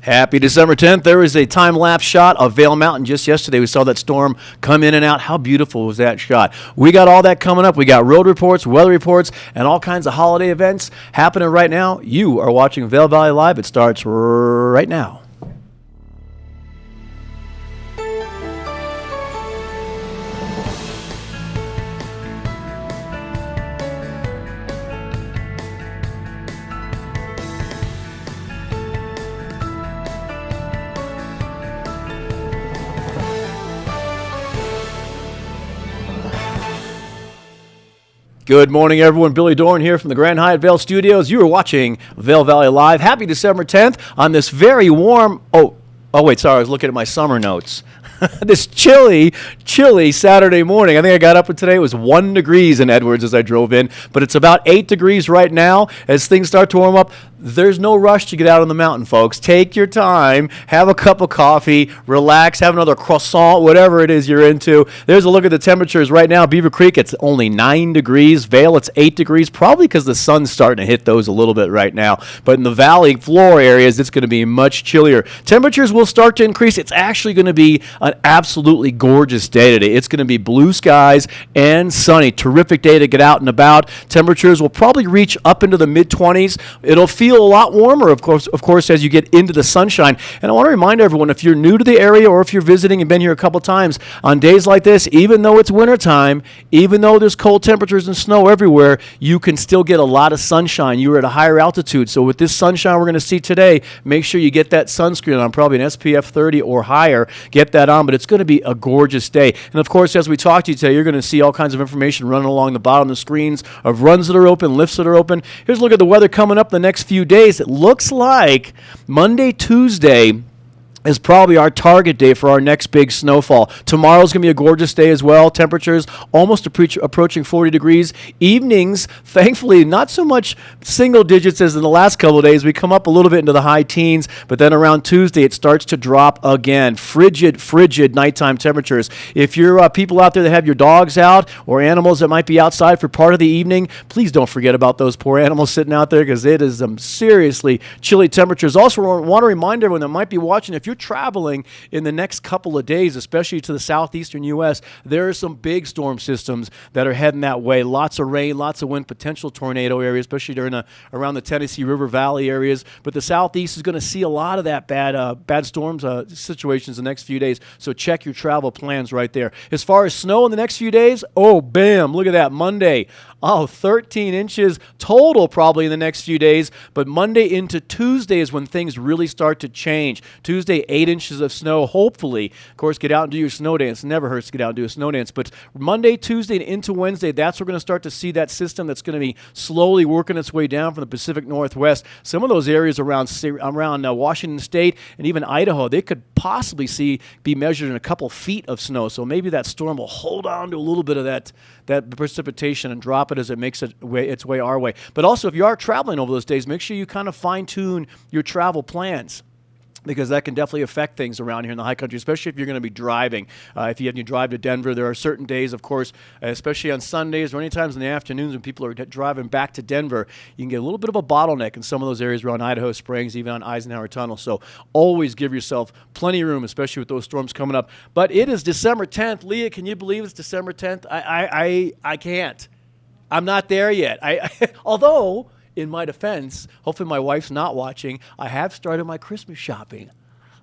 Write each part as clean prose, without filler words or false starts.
Happy December 10th. There is a time-lapse shot of Vail Mountain just yesterday. We saw that storm come in and out. How beautiful was that shot? We got all that coming up. We got road reports, weather reports, and all kinds of holiday events happening right now. You are watching Vail Valley Live. It starts right now. Good morning, everyone. Billy Dorn here from the Grand Hyatt Vail Studios. You are watching Vail Valley Live. Happy December 10th on this very warm... Oh, wait, sorry. I was looking at my summer notes. This chilly Saturday morning. I think I got up today. It was 1 degrees in Edwards as I drove in, but it's about 8 degrees right now. As things start to warm up, there's no rush to get out on the mountain, folks. Take your time, have a cup of coffee, relax, have another croissant, whatever it is you're into. There's a look at the temperatures right now. Beaver Creek, it's only 9 degrees. Vail, it's 8 degrees, probably because the sun's starting to hit those a little bit right now. But in the valley floor areas, it's going to be much chillier. Temperatures will start to increase. It's actually going to be an absolutely gorgeous day today. It's going to be blue skies and sunny. Terrific day to get out and about. Temperatures will probably reach up into the mid-20s. It'll feel a lot warmer, of course, as you get into the sunshine. And I want to remind everyone, if you're new to the area or if you're visiting and been here a couple times, on days like this, even though it's wintertime, even though there's cold temperatures and snow everywhere, you can still get a lot of sunshine. You're at a higher altitude. So with this sunshine we're going to see today, make sure you get that sunscreen on, probably an SPF 30 or higher. Get that on, but it's going to be a gorgeous day. And of course, as we talk to you today, you're going to see all kinds of information running along the bottom of the screens of runs that are open, lifts that are open. Here's a look at the weather coming up the next few days. It looks like Monday, Tuesday is probably our target day for our next big snowfall. Tomorrow's going to be a gorgeous day as well. Temperatures almost approaching 40 degrees. Evenings, thankfully, not so much single digits as in the last couple of days. We come up a little bit into the high teens, but then around Tuesday, it starts to drop again. Frigid nighttime temperatures. If you're people out there that have your dogs out or animals that might be outside for part of the evening, please don't forget about those poor animals sitting out there because it is seriously chilly temperatures. Also, want to remind everyone that might be watching, if you're traveling in the next couple of days, especially to the southeastern U.S., there are some big storm systems that are heading that way. Lots of rain, lots of wind, potential tornado areas, especially around the Tennessee River Valley areas. But the southeast is going to see a lot of that bad storms situations the next few days. So check your travel plans right there. As far as snow in the next few days, bam, look at that. Monday, 13 inches total probably in the next few days. But Monday into Tuesday is when things really start to change. Tuesday, 8 inches of snow, hopefully. Of course, get out and do your snow dance. It never hurts to get out and do a snow dance. But Monday, Tuesday, and into Wednesday, that's where we're going to start to see that system that's going to be slowly working its way down from the Pacific Northwest. Some of those areas around Washington State and even Idaho, they could possibly be measured in a couple feet of snow. So maybe that storm will hold on to a little bit of that precipitation and drop it as it makes its way our way. But also, if you are traveling over those days, make sure you kind of fine-tune your travel plans, because that can definitely affect things around here in the high country, especially if you're going to be driving. If you drive to Denver, there are certain days, of course, especially on Sundays or any times in the afternoons when people are driving back to Denver, you can get a little bit of a bottleneck in some of those areas around Idaho Springs, even on Eisenhower Tunnel. So always give yourself plenty of room, especially with those storms coming up. But it is December 10th. Leah, can you believe it's December 10th? I can't. I'm not there yet. Although, in my defense, hopefully my wife's not watching, I have started my Christmas shopping.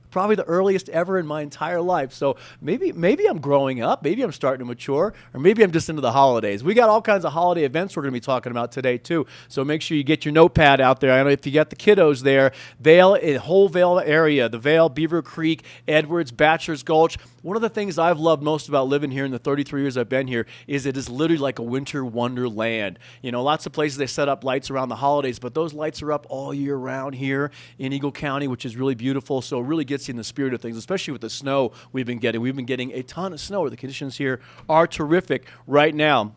Probably the earliest ever in my entire life. So maybe I'm growing up, maybe I'm starting to mature, or maybe I'm just into the holidays. We got all kinds of holiday events we're going to be talking about today too. So make sure you get your notepad out there. I know if you got the kiddos there, Vail, whole Vail area, the Vail, Beaver Creek, Edwards, Bachelor's Gulch. One of the things I've loved most about living here in the 33 years I've been here is it is literally like a winter wonderland. You know, lots of places they set up lights around the holidays, but those lights are up all year round here in Eagle County, which is really beautiful. So it really gets you in the spirit of things, especially with the snow we've been getting. We've been getting a ton of snow. The conditions here are terrific right now.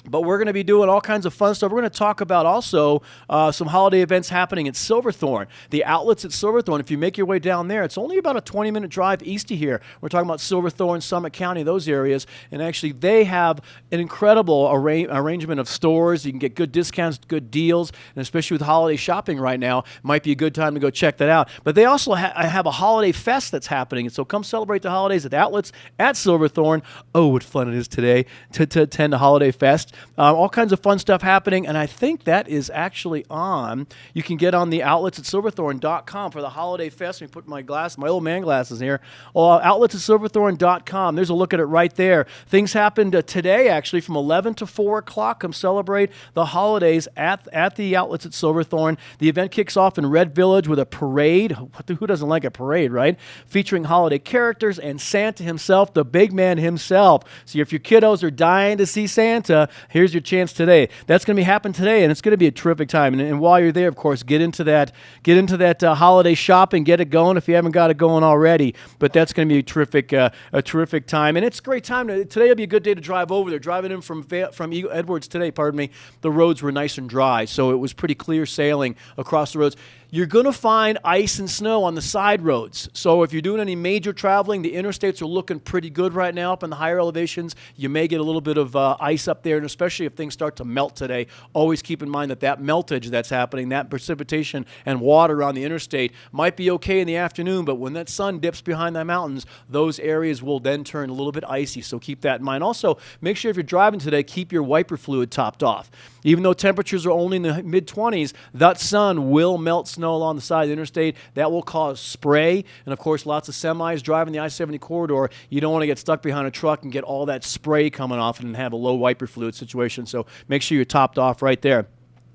But we're going to be doing all kinds of fun stuff. We're going to talk about also some holiday events happening at Silverthorne. The outlets at Silverthorne, if you make your way down there, it's only about a 20-minute drive east of here. We're talking about Silverthorne, Summit County, those areas. And actually, they have an incredible arrangement of stores. You can get good discounts, good deals, and especially with holiday shopping right now, might be a good time to go check that out. But they also have a holiday fest that's happening. And so come celebrate the holidays at the outlets at Silverthorne. Oh, what fun it is today to attend a holiday fest. All kinds of fun stuff happening, and I think that is actually on. You can get on the outlets at silverthorne.com for the holiday fest. Let me put my old man glasses here. Outlets at silverthorne.com. There's a look at it right there. Things happened today, actually, from 11 to 4 o'clock. Come celebrate the holidays at the outlets at Silverthorne. The event kicks off in Red Village with a parade. Who doesn't like a parade, right? Featuring holiday characters and Santa himself, the big man himself. So if your kiddos are dying to see Santa, here's your chance today. That's going to be happening today, and it's going to be a terrific time. And while you're there, of course, get into that holiday shopping, get it going if you haven't got it going already. But that's going to be a terrific time, and it's a great time. Today will be a good day to drive over there. Driving in from Edwards today, the roads were nice and dry, so it was pretty clear sailing across the roads. You're going to find ice and snow on the side roads. So if you're doing any major traveling, the interstates are looking pretty good right now up in the higher elevations. You may get a little bit of ice up there, and especially if things start to melt today, always keep in mind that meltage that's happening, that precipitation and water on the interstate might be okay in the afternoon, but when that sun dips behind the mountains, those areas will then turn a little bit icy, so keep that in mind. Also, make sure if you're driving today, keep your wiper fluid topped off. Even though temperatures are only in the mid-20s, that sun will melt snow along the side of the interstate. That will cause spray. And, of course, lots of semis driving the I-70 corridor. You don't want to get stuck behind a truck and get all that spray coming off and have a low wiper fluid situation. So make sure you're topped off right there.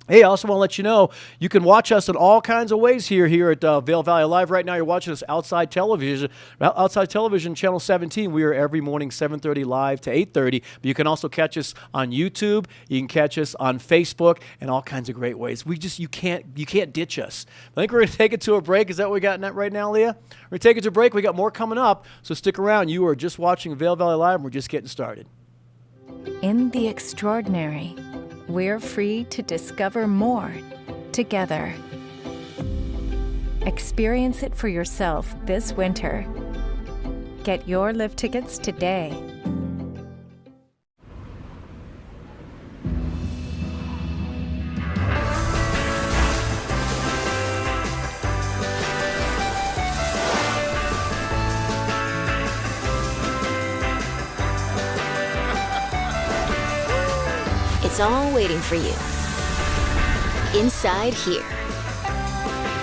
Hey, I also want to let you know, you can watch us in all kinds of ways here at Vail Valley Live. Right now, you're watching us Outside Television, Channel 17. We are every morning, 7:30 live to 8:30. But you can also catch us on YouTube. You can catch us on Facebook and all kinds of great ways. You can't ditch us. I think we're going to take it to a break. Is that what we got right now, Leah? We're going to take it to a break. We got more coming up, so stick around. You are just watching Vail Valley Live, and we're just getting started. In the extraordinary, we're free to discover more together. Experience it for yourself this winter. Get your lift tickets today. It's all waiting for you. Inside here.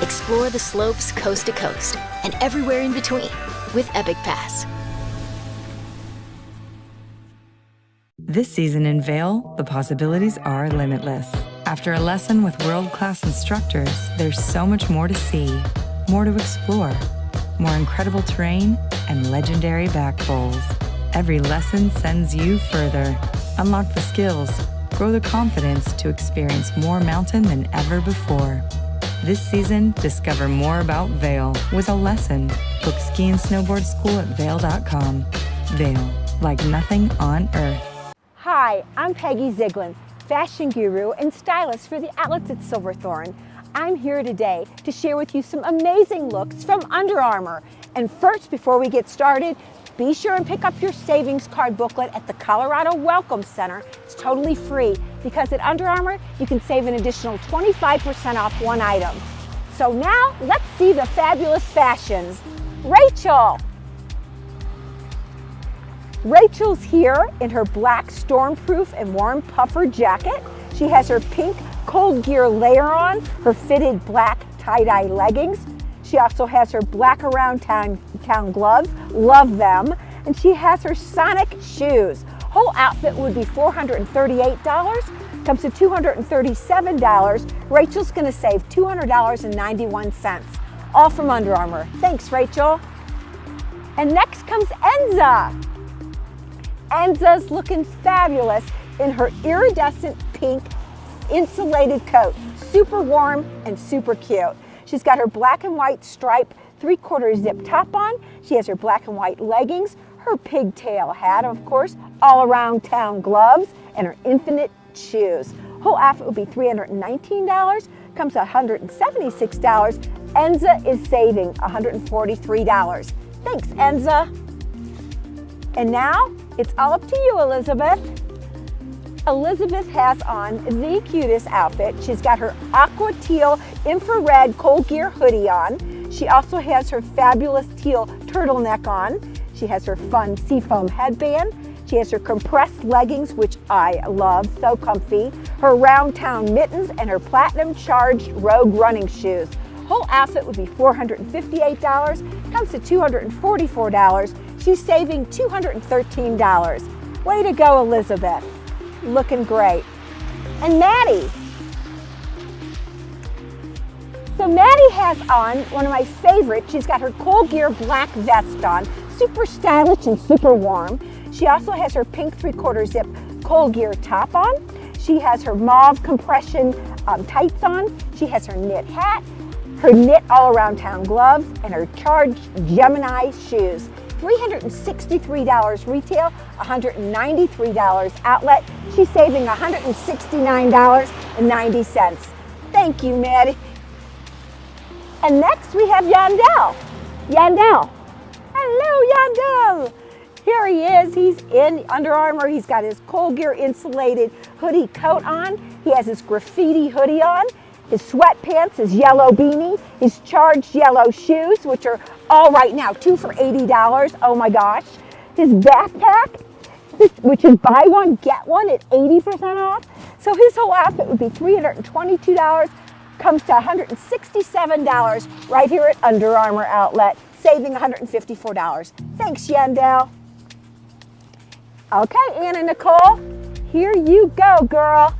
Explore the slopes coast to coast and everywhere in between with Epic Pass. This season in Vail, the possibilities are limitless. After a lesson with world-class instructors, there's so much more to see, more to explore, more incredible terrain, and legendary back bowls. Every lesson sends you further. Unlock the skills, grow the confidence to experience more mountain than ever before. This season, discover more about Vail with a lesson. Book ski and snowboard school at vail.com. Vail, like nothing on earth. Hi, I'm Peggy Ziegler, fashion guru and stylist for the outlets at Silverthorne. I'm here today to share with you some amazing looks from Under Armour. And first, before we get started, be sure and pick up your savings card booklet at the Colorado Welcome Center. It's totally free because at Under Armour, you can save an additional 25% off one item. So now, let's see the fabulous fashions. Rachel's here in her black stormproof and warm puffer jacket. She has her pink cold gear layer on, her fitted black tie-dye leggings. She also has her black around town gloves, love them, and she has her Sonic shoes. Whole outfit would be $438, comes to $237. Rachel's gonna save $200.91, all from Under Armour. Thanks, Rachel. And next comes Enza. Enza's looking fabulous in her iridescent pink insulated coat. Super warm and super cute. She's got her black and white stripe 3/4 zip top on. She has her black and white leggings, her pigtail hat, of course, all around town gloves, and her infinite shoes. Whole outfit would be $319, comes to $176. Enza is saving $143. Thanks, Enza. And now it's all up to you, Elizabeth. Elizabeth has on the cutest outfit. She's got her aqua teal infrared cold gear hoodie on. She also has her fabulous teal turtleneck on. She has her fun seafoam headband. She has her compressed leggings, which I love, so comfy. Her round town mittens and her platinum charged Rogue running shoes. Whole outfit would be $458, comes to $244. She's saving $213. Way to go, Elizabeth. Looking great. And Maddie. So Maddie has on one of my favorites. She's got her cold gear black vest on, super stylish and super warm. She also has her pink 3/4 zip cold gear top on. She has her mauve compression tights on. She has her knit hat, her knit all around town gloves, and her charged Gemini shoes. $363 retail, $193 outlet. She's saving $169.90. Thank you, Maddie. And next we have Yandel. Yandel. Hello, Yandel. Here he is. He's in Under Armour. He's got his cold gear insulated hoodie coat on. He has his graffiti hoodie on, his sweatpants, his yellow beanie, his charged yellow shoes, which are all right now 2 for $80. Oh my gosh. His backpack, which is buy one, get one at 80% off. So his whole outfit would be $322, comes to $167 right here at Under Armour outlet, saving $154. Thanks, Yandel. Okay, Anna Nicole, here you go, girl.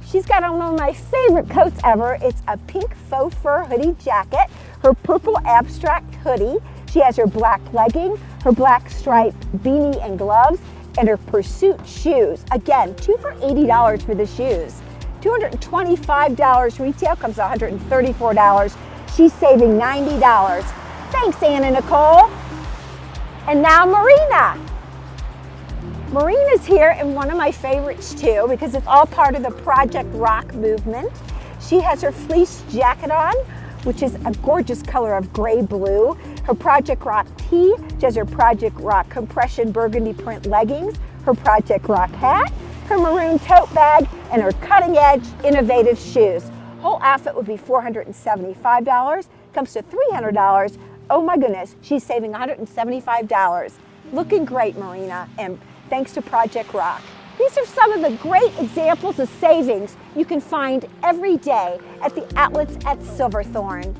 She's got on one of my favorite coats ever. It's a pink faux fur hoodie jacket, her purple abstract hoodie. She has her black legging, her black striped beanie and gloves, and her Pursuit shoes. Again, 2 for $80 for the shoes. $225 retail, comes to $134. She's saving $90. Thanks, Anna Nicole. And now Marina. Marina's here, and one of my favorites too, because it's all part of the Project Rock movement. She has her fleece jacket on, which is a gorgeous color of gray blue. Her Project Rock tee. She has her Project Rock compression burgundy print leggings, her Project Rock hat, her maroon tote bag, and her cutting edge innovative shoes. Whole outfit would be $475, comes to $300. Oh my goodness, she's saving $175. Looking great, Marina, and thanks to Project Rock. These are some of the great examples of savings you can find every day at the outlets at Silverthorne.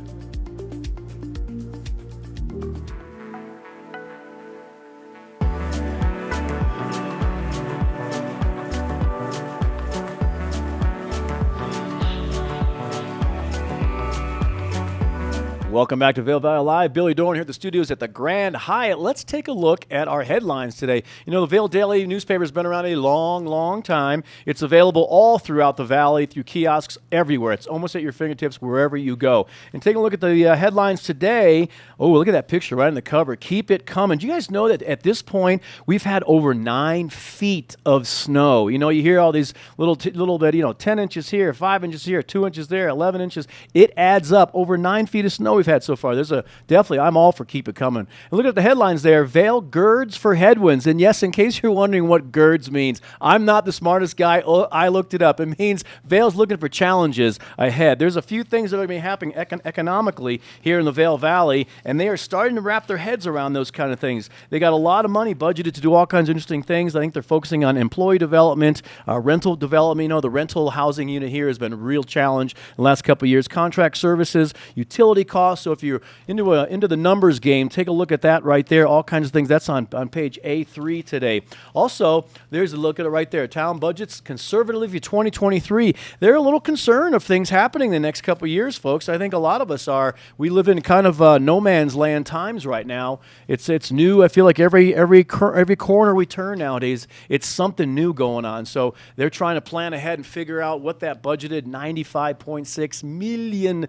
Welcome back to Vail Valley Live. Billy Dorn here at the studios at the Grand Hyatt. Let's take a look at our headlines today. You know, the Vail Daily newspaper has been around a long, long time. It's available all throughout the valley through kiosks everywhere. It's almost at your fingertips wherever you go. And take a look at the headlines today. Oh, look at that picture right on the cover. Keep it coming. Do you guys know that at this point we've had over 9 feet of snow? You know, you hear all these little bit, 10 inches here, 5 inches here, 2 inches there, 11 inches. It adds up. Over 9 feet of snow we've had so far. Definitely, I'm all for keep it coming. And look at the headlines there. Vail girds for headwinds. And yes, in case you're wondering what girds means, I'm not the smartest guy. I looked it up. It means Vail's looking for challenges ahead. There's a few things that are going to be happening economically here in the Vail Valley, and they are starting to wrap their heads around those kind of things. They got a lot of money budgeted to do all kinds of interesting things. I think they're focusing on employee development, rental development. You know, the rental housing unit here has been a real challenge in the last couple of years. Contract services, utility costs. So if you're into the numbers game, take a look at that right there. All kinds of things. That's on page A3 today. Also, there's a look at it right there. Town budgets conservatively for 2023. They're a little concerned of things happening the next couple of years, folks. I think a lot of us are. We live in kind of no man's land times right now. It's new. I feel like every corner we turn nowadays, it's something new going on. So they're trying to plan ahead and figure out what that budgeted $95.6 million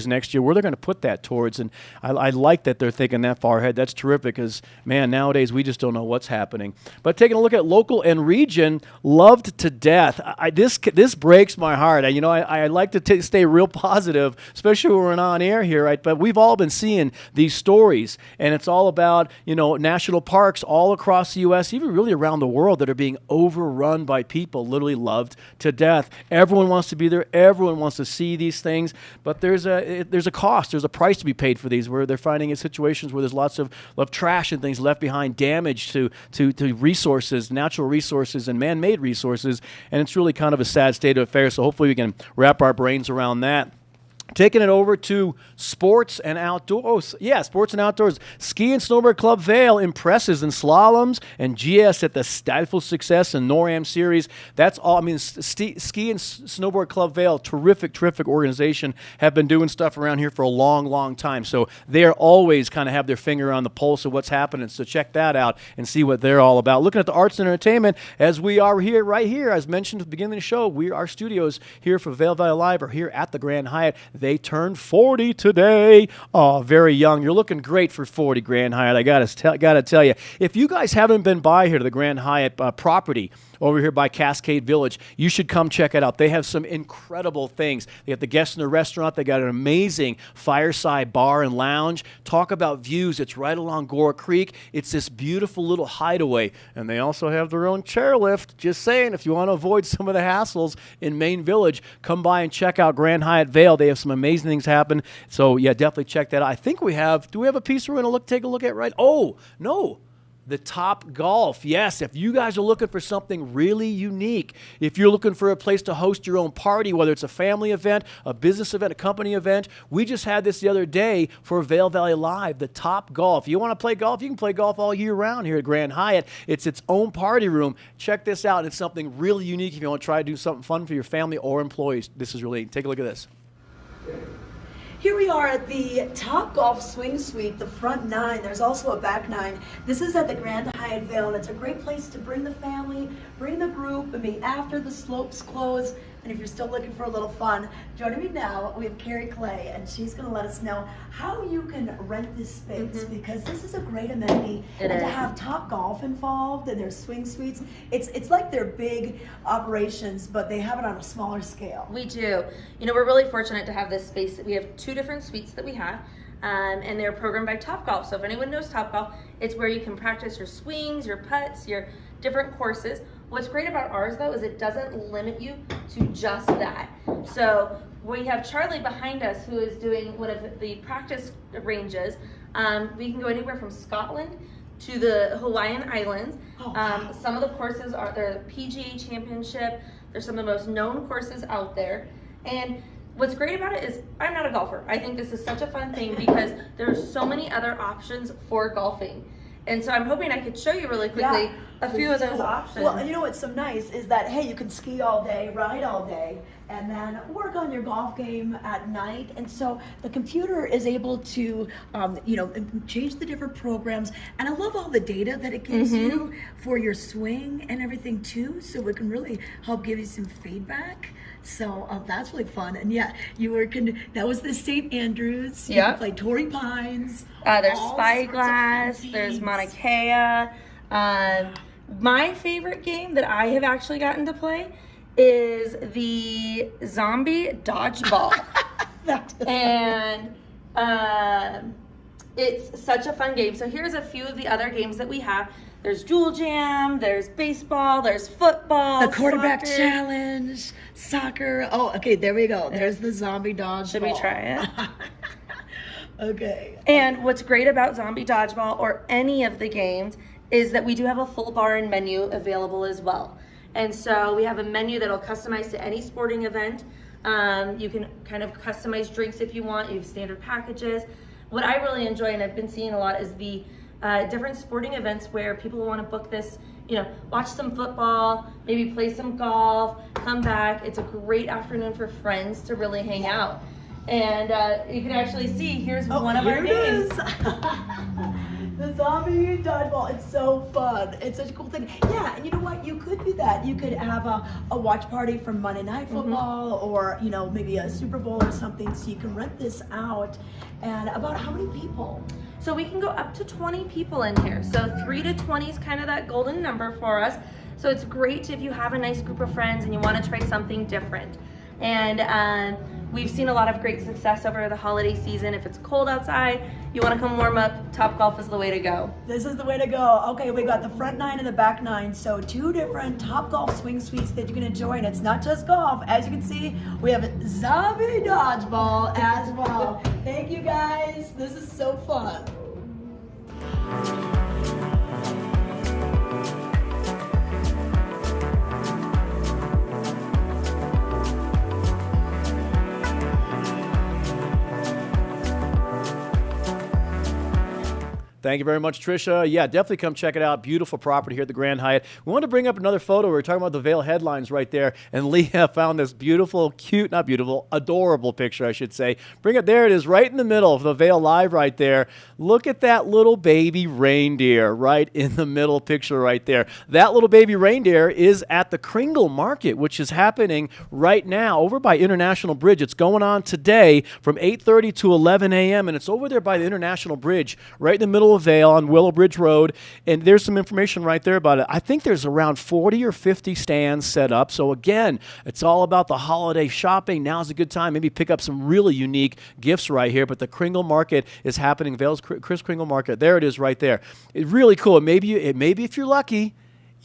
next year, where they're going to put put that towards. And I like that they're thinking that far ahead. That's terrific because, man, nowadays we just don't know what's happening. But taking a look at local and region, loved to death. This breaks my heart. I like to stay real positive, especially when we're on air here, right? But we've all been seeing these stories, and it's all about, national parks all across the U.S., even really around the world, that are being overrun by people, literally loved to death. Everyone wants to be there. Everyone wants to see these things, but there's a cost. There's a price to be paid for these, where they're finding in situations where there's lots of trash and things left behind, damage to resources, natural resources and man-made resources, and it's really kind of a sad state of affairs. So hopefully we can wrap our brains around that. Taking it over to sports and outdoors. Sports and outdoors. Ski and Snowboard Club Vail impresses in slaloms and GS at the Stifle Success and NORAM Series. That's all. Ski and Snowboard Club Vail, terrific organization, have been doing stuff around here for a long, long time. So they are always kind of have their finger on the pulse of what's happening. So check that out and see what they're all about. Looking at the arts and entertainment, as we are here, right here, as mentioned at the beginning of the show, our studios here for Vail Valley Live are here at the Grand Hyatt. They turned 40 today. Oh, very young. You're looking great for 40, Grand Hyatt. I gotta tell you, if you guys haven't been by here to the Grand Hyatt property over here by Cascade Village, you should come check it out. They have some incredible things. They got the guests in the restaurant. They got an amazing fireside bar and lounge. Talk about views. It's right along Gora Creek. It's this beautiful little hideaway. And they also have their own chairlift. Just saying, if you want to avoid some of the hassles in Main Village, come by and check out Grand Hyatt Vail. They have some amazing things happen. So, definitely check that out. I think do we have a piece we're going to take a look at, right? Oh, no. The Top Golf. Yes, if you guys are looking for something really unique, if you're looking for a place to host your own party, whether it's a family event, a business event, a company event, we just had this the other day for Vail Valley Live, the Top Golf. You want to play golf? You can play golf all year round here at Grand Hyatt. It's its own party room. Check this out. It's something really unique if you want to try to do something fun for your family or employees. This is really, take a look at this. Here we are at the Top Golf Swing Suite, the front 9. There's also a back 9. This is at the Grand Hyatt Vail, and it's a great place to bring the family, bring the group, and be after the slopes close. And if you're still looking for a little fun, joining me now, we have Carrie Clay, and she's going to let us know how you can rent this space, because this is a great amenity. To have Top Golf involved and their swing suites, it's like they're big operations, but they have it on a smaller scale. We do. We're really fortunate to have this space. We have 2 different suites that we have, and they're programmed by Top Golf. So if anyone knows Top Golf, it's where you can practice your swings, your putts, your different courses. What's great about ours, though, is it doesn't limit you to just that. So we have Charlie behind us, who is doing one of the practice ranges. We can go anywhere from Scotland to the Hawaiian Islands. Some of the courses are the PGA Championship. They're some of the most known courses out there. And what's great about it is I'm not a golfer. I think this is such a fun thing because there's so many other options for golfing. And so I'm hoping I could show you really quickly a few of those options. Well, what's so nice is that, hey, you can ski all day, ride all day, and then work on your golf game at night. And so the computer is able to, change the different programs. And I love all the data that it gives you for your swing and everything too. So it can really help give you some feedback. So that's really fun. And that was the St. Andrews. You can play Torrey Pines. There's Spyglass, there's Mauna Kea. My favorite game that I have actually gotten to play is the Zombie Dodgeball. And it's such a fun game. So here's a few of the other games that we have. There's Jewel Jam, there's baseball, there's football, the quarterback soccer. challenge, soccer. Oh, okay, there we go. There's the Zombie Dodgeball. Should we try it? Okay. And what's great about Zombie Dodgeball or any of the games is that we do have a full bar and menu available as well. And so we have a menu that'll customize to any sporting event. You can kind of customize drinks if you want. You have standard packages. What I really enjoy, and I've been seeing a lot, is the different sporting events where people want to book this, watch some football, maybe play some golf, come back. It's a great afternoon for friends to really hang out. And you can actually see, here's one of our games. That's zombie dodgeball. It's so fun. It's such a cool thing. Yeah, and you know what? You could do that. You could have a watch party for Monday Night Football, or maybe a Super Bowl or something. So you can rent this out. And about how many people? So we can go up to 20 people in here. So 3 to 20 is kind of that golden number for us. So it's great if you have a nice group of friends and you want to try something different. And we've seen a lot of great success over the holiday season. If it's cold outside, you want to come warm up, Topgolf is the way to go. This is the way to go. Okay, we got the front 9 and the back 9. So 2 different Topgolf swing suites that you can enjoy. And it's not just golf. As you can see, we have zombie dodgeball as well. Thank you guys. This is so fun. Thank you very much, Tricia. Yeah, definitely come check it out. Beautiful property here at the Grand Hyatt. We want to bring up another photo. We were talking about the Vail headlines right there, and Leah found this beautiful, not beautiful, adorable picture, I should say. Bring it. There it is, right in the middle of the Vail Live right there. Look at that little baby reindeer right in the middle picture right there. That little baby reindeer is at the Kringle Market, which is happening right now over by International Bridge. It's going on today from 8:30 to 11 a.m., and it's over there by the International Bridge, right in the middle of Vail on Willow Bridge Road, and there's some information right there about it. I think there's around 40 or 50 stands set up. So again, it's all about the holiday shopping. Now's a good time. Maybe pick up some really unique gifts right here. But the Kringle Market is happening. Vail's Chris Kringle Market. There it is right there. It's really cool. Maybe if you're lucky,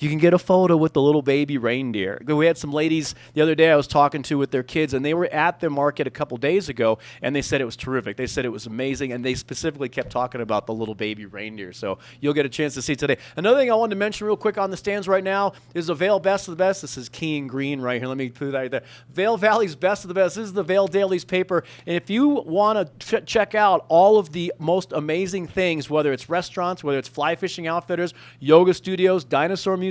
you can get a photo with the little baby reindeer. We had some ladies the other day I was talking to with their kids, and they were at the market a couple days ago, and they said it was terrific. They said it was amazing, and they specifically kept talking about the little baby reindeer. So you'll get a chance to see today. Another thing I wanted to mention real quick on the stands right now is the Vail Best of the Best. This is key and green right here. Let me put that right there. Vail Valley's Best of the Best. This is the Vail Daily's paper. And if you want to check out all of the most amazing things, whether it's restaurants, whether it's fly fishing outfitters, yoga studios, dinosaur museums,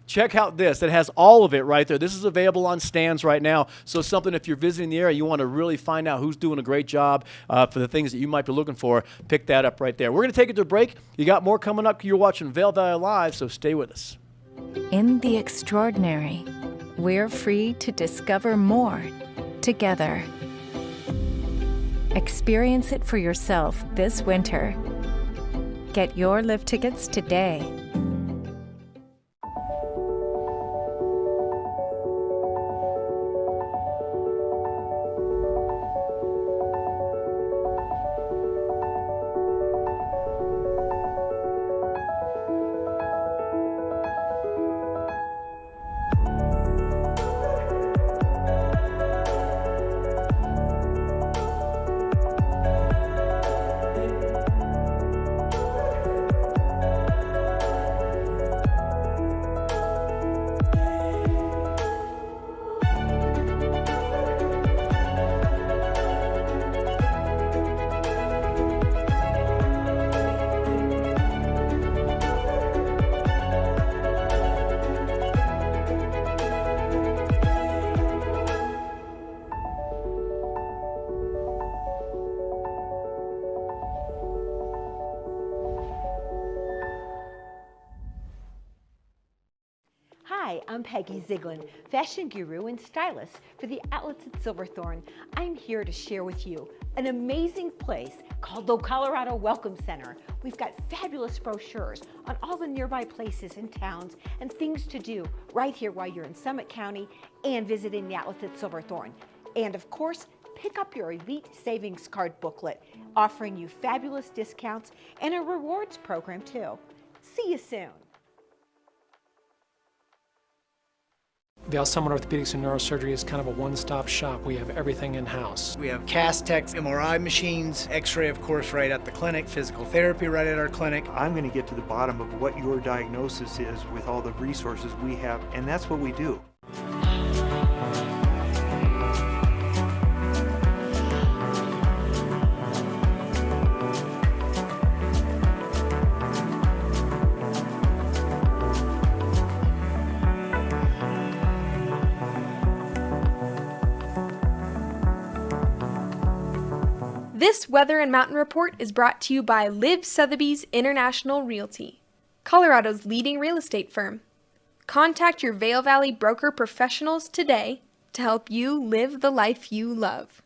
check out this. It has all of it right there. This is available on stands right now. So something, if you're visiting the area, you want to really find out who's doing a great job for the things that you might be looking for, pick that up right there. We're going to take it to a break. You got more coming up. You're watching Vail Valley Live, so stay with us. In the extraordinary, we're free to discover more together. Experience it for yourself this winter. Get your lift tickets today. Hi, I'm Peggy Ziegler, fashion guru and stylist for the outlets at Silverthorne. I'm here to share with you an amazing place called the Colorado Welcome Center. We've got fabulous brochures on all the nearby places and towns and things to do right here while you're in Summit County and visiting the outlets at Silverthorne. And of course, pick up your Elite Savings Card booklet, offering you fabulous discounts and a rewards program too. See you soon. Vail Summit Orthopedics and Neurosurgery is kind of a one-stop shop. We have everything in-house. We have cast techs, MRI machines, x-ray of course right at the clinic, physical therapy right at our clinic. I'm going to get to the bottom of what your diagnosis is with all the resources we have, and that's what we do. This Weather and Mountain Report is brought to you by Liv Sotheby's International Realty, Colorado's leading real estate firm. Contact your Vail Valley broker professionals today to help you live the life you love.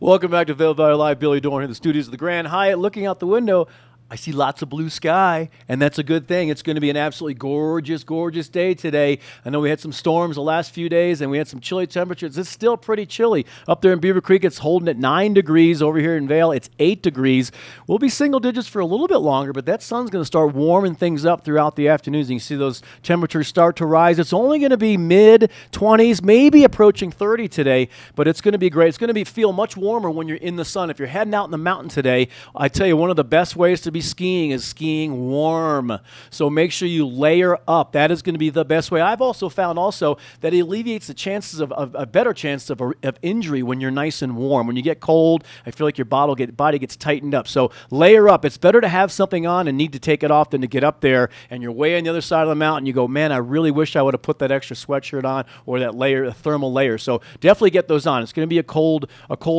Welcome back to Vail Valley Live. Billy Dorn here in the studios of the Grand Hyatt. Looking out the window, I see lots of blue sky, and that's a good thing. It's going to be an absolutely gorgeous, gorgeous day today. I know we had some storms the last few days, and we had some chilly temperatures. It's still pretty chilly. Up there in Beaver Creek, it's holding at 9 degrees. Over here in Vail, it's 8 degrees. We'll be single digits for a little bit longer, but that sun's going to start warming things up throughout the afternoons. You can see those temperatures start to rise. It's only going to be mid-20s, maybe approaching 30 today, but it's going to be great. It's going to feel much warmer when you're in the sun. If you're heading out in the mountain today, I tell you, one of the best ways to be skiing is skiing warm. So make sure you layer up. That is going to be the best way. I've also found that it alleviates the chances of a better chance of injury when you're nice and warm. When you get cold, I feel like your body gets tightened up. So layer up. It's better to have something on and need to take it off than to get up there and you're way on the other side of the mountain. You go, man, I really wish I would have put that extra sweatshirt on or that layer, a thermal layer. So definitely get those on. It's going to be a cold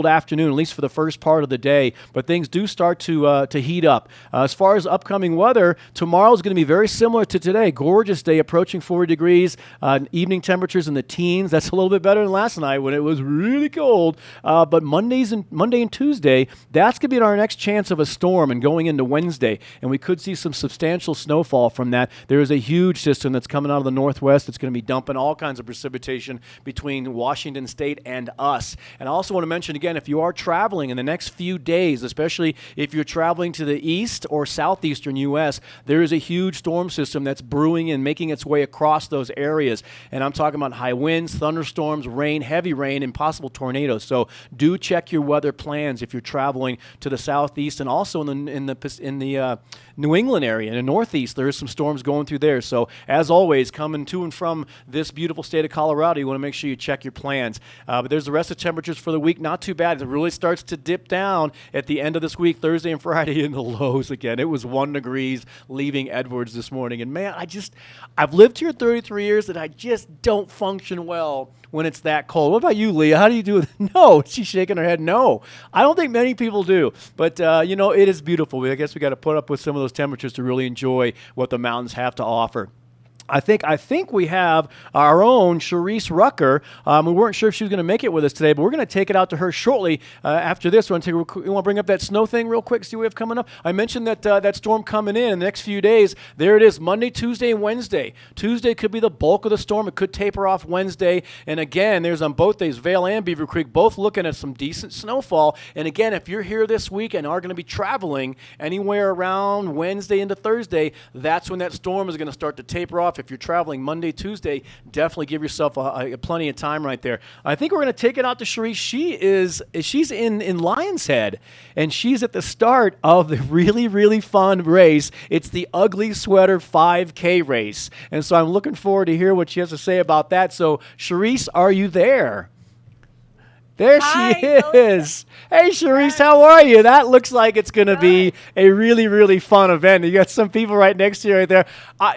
afternoon, at least for the first part of the day. But things do start to heat up. As far as upcoming weather, tomorrow is going to be very similar to today. Gorgeous day, approaching 40 degrees. Evening temperatures in the teens. That's a little bit better than last night when it was really cold. But Monday and Tuesday, that's going to be our next chance of a storm and going into Wednesday. And we could see some substantial snowfall from that. There is a huge system that's coming out of the northwest that's going to be dumping all kinds of precipitation between Washington State and us. And I also want to mention again, if you are traveling in the next few days, especially if you're traveling to the east or southeastern U.S., there is a huge storm system that's brewing and making its way across those areas. And I'm talking about high winds, thunderstorms, rain, heavy rain, and possible tornadoes. So do check your weather plans if you're traveling to the southeast and also in the New England area. In the northeast, there is some storms going through there. So as always, coming to and from this beautiful state of Colorado, you want to make sure you check your plans. But there's the rest of temperatures for the week. Not too bad. It really starts to dip down at the end of this week, Thursday and Friday, in the lows again. It was 1 degrees leaving Edwards this morning. And man, I've lived here 33 years and I just don't function well when it's that cold. What about you, Leah? How do you do it? No, she's shaking her head. No, I don't think many people do. But, it is beautiful. I guess we got to put up with some of those temperatures to really enjoy what the mountains have to offer. I think we have our own Charisse Rucker. We weren't sure if she was going to make it with us today, but we're going to take it out to her shortly after this. You want to bring up that snow thing real quick, see what we have coming up? I mentioned that storm coming in the next few days. There it is, Monday, Tuesday, and Wednesday. Tuesday could be the bulk of the storm. It could taper off Wednesday. And again, there's on both days, Vail and Beaver Creek, both looking at some decent snowfall. And again, if you're here this week and are going to be traveling anywhere around Wednesday into Thursday, that's when that storm is going to start to taper off. If you're traveling Monday, Tuesday, definitely give yourself plenty of time right there. I think we're going to take it out to Cherise. She's in Lion's Head, and she's at the start of the really, really fun race. It's the Ugly Sweater 5K race. And so I'm looking forward to hear what she has to say about that. So, Cherise, are you there? There she is. Hey, Charisse, how are you? That looks like it's going to be a really, really fun event. You got some people right next to you right there.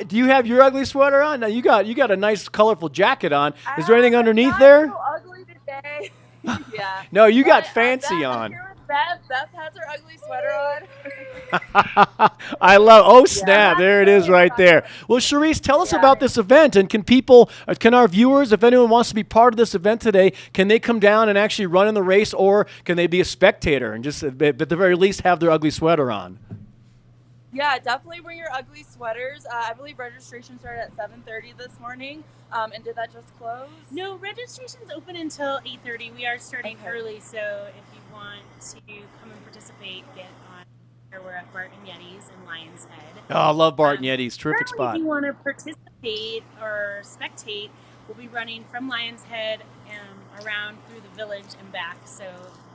Do you have your ugly sweater on? No, you got a nice, colorful jacket on. Is there anything underneath there? So ugly today. Yeah. No, you got fancy on. Beth has her ugly sweater on. I love, snap, there it is right there. Well, Charisse, tell us about this event, and can our viewers, if anyone wants to be part of this event today, can they come down and actually run in the race, or can they be a spectator and just, at the very least, have their ugly sweater on? Yeah, definitely bring your ugly sweaters. I believe registration started at 7:30 this morning. And did that just close? No, registration's open until 8:30. We are starting early, so if you want to come and participate, get on. We're at Bart and Yeti's in Lion's Head. Oh, I love Bart and Yeti's. Terrific spot. If you want to participate or spectate, we'll be running from Lion's Head around through the village and back. So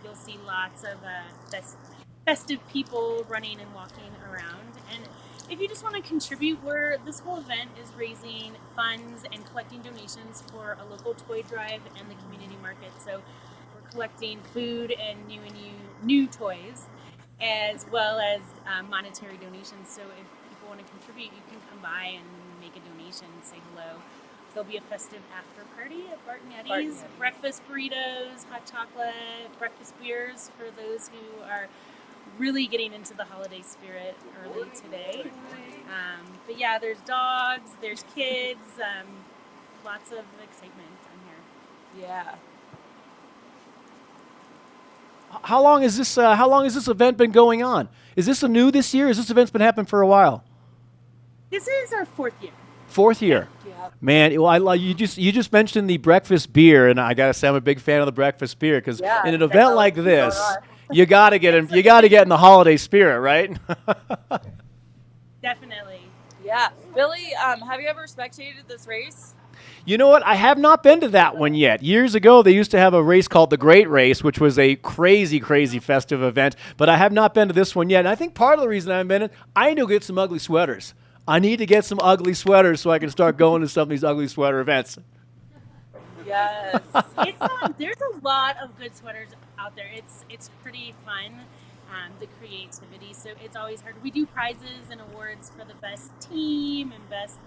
you'll see lots of festive people running and walking around. And if you just want to contribute, this whole event is raising funds and collecting donations for a local toy drive and the community market. So we're collecting food and new toys, as well as monetary donations. So if people want to contribute, you can come by and make a donation, say hello. there'll be a festive after party at Bart and Eddie's. Breakfast burritos, hot chocolate, breakfast beers for those who are really getting into the holiday spirit early today. But yeah, there's dogs, there's kids, lots of excitement on here. Yeah. How long is this event been going on? Is this new this year? Has this event's been happening for a while? This is our 4th year. 4th year. Yeah. Man, well, you just mentioned the breakfast beer, and I gotta say I'm a big fan of the breakfast beer because in an event like this, you gotta get in the holiday spirit, right? Definitely. Yeah. Billy, have you ever spectated this race? You know what? I have not been to that one yet. Years ago, they used to have a race called the Great Race, which was a crazy, crazy festive event, but I have not been to this one yet. And I think part of the reason I haven't been I need to get some ugly sweaters. I need to get some ugly sweaters so I can start going to some of these ugly sweater events. Yes. There's a lot of good sweaters out there. It's pretty fun, the creativity. So it's always hard. We do prizes and awards for the best team and best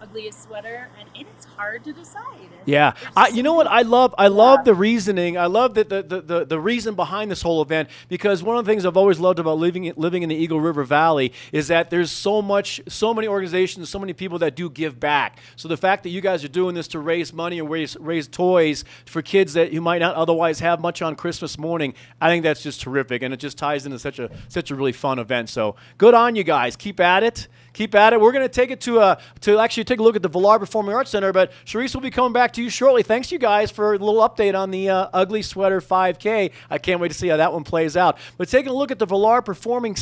ugliest sweater, and it's hard to decide. Yeah, you know what? I love the reasoning. I love the reason behind this whole event, because one of the things I've always loved about living in the Eagle River Valley is that there's so many organizations, so many people that do give back. So the fact that you guys are doing this to raise money and raise toys for kids that you might not otherwise have much on Christmas morning, I think that's just terrific, and it just ties into such a really fun event. So good on you guys. Keep at it. We're going to take it to actually take a look at the Vail Performing Arts Center, but Charisse will be coming back to you shortly. Thanks, you guys, for a little update on the Ugly Sweater 5K. I can't wait to see how that one plays out. But taking a look at the Vail Performing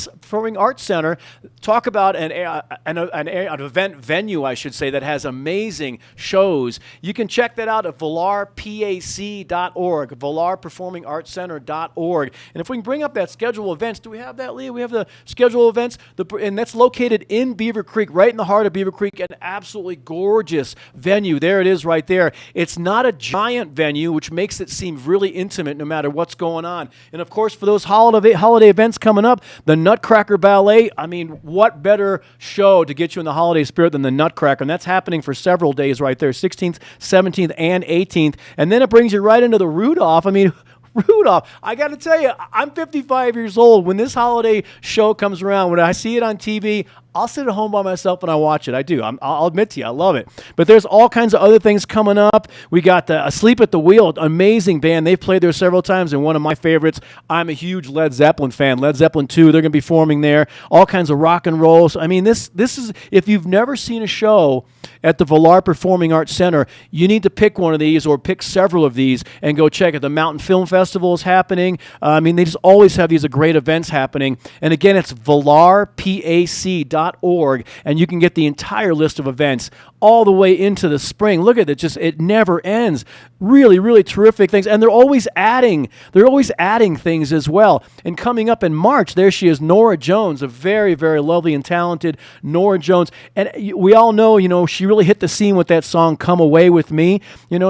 Arts Center, talk about an event venue, I should say, that has amazing shows. You can check that out at VailPAC.org, VailPerformingArtsCenter.org. And if we can bring up that schedule of events, do we have that, Leah? We have the schedule of events, and that's located in Beaver Creek, right in the heart of Beaver Creek, an absolutely gorgeous venue. There it is right there. It's not a giant venue, which makes it seem really intimate no matter what's going on. And of course, for those holiday events coming up, the Nutcracker Ballet, I mean, what better show to get you in the holiday spirit than the Nutcracker? And that's happening for several days right there, 16th, 17th, and 18th. And then it brings you right into the Rudolph. I mean, Rudolph, I got to tell you, I'm 55 years old. When this holiday show comes around, when I see it on TV, I'll sit at home by myself and I watch it. I do. I'll admit to you, I love it. But there's all kinds of other things coming up. We got Asleep at the Wheel, amazing band. They've played there several times, and one of my favorites. I'm a huge Led Zeppelin fan. Led Zeppelin 2, they're going to be forming there. All kinds of rock and roll. So, I mean, this is, if you've never seen a show at the Vail Performing Arts Center, you need to pick one of these or pick several of these and go check it. The Mountain Film Festival is happening. I mean, they just always have these great events happening. And again, it's VailPAC.org, and you can get the entire list of events all the way into the spring. Look at it, it never ends. Really, really terrific things. And they're always adding things as well. And coming up in March, there she is, Nora Jones, a very, very lovely and talented Nora Jones. And we all know, she really hit the scene with that song, Come Away With Me.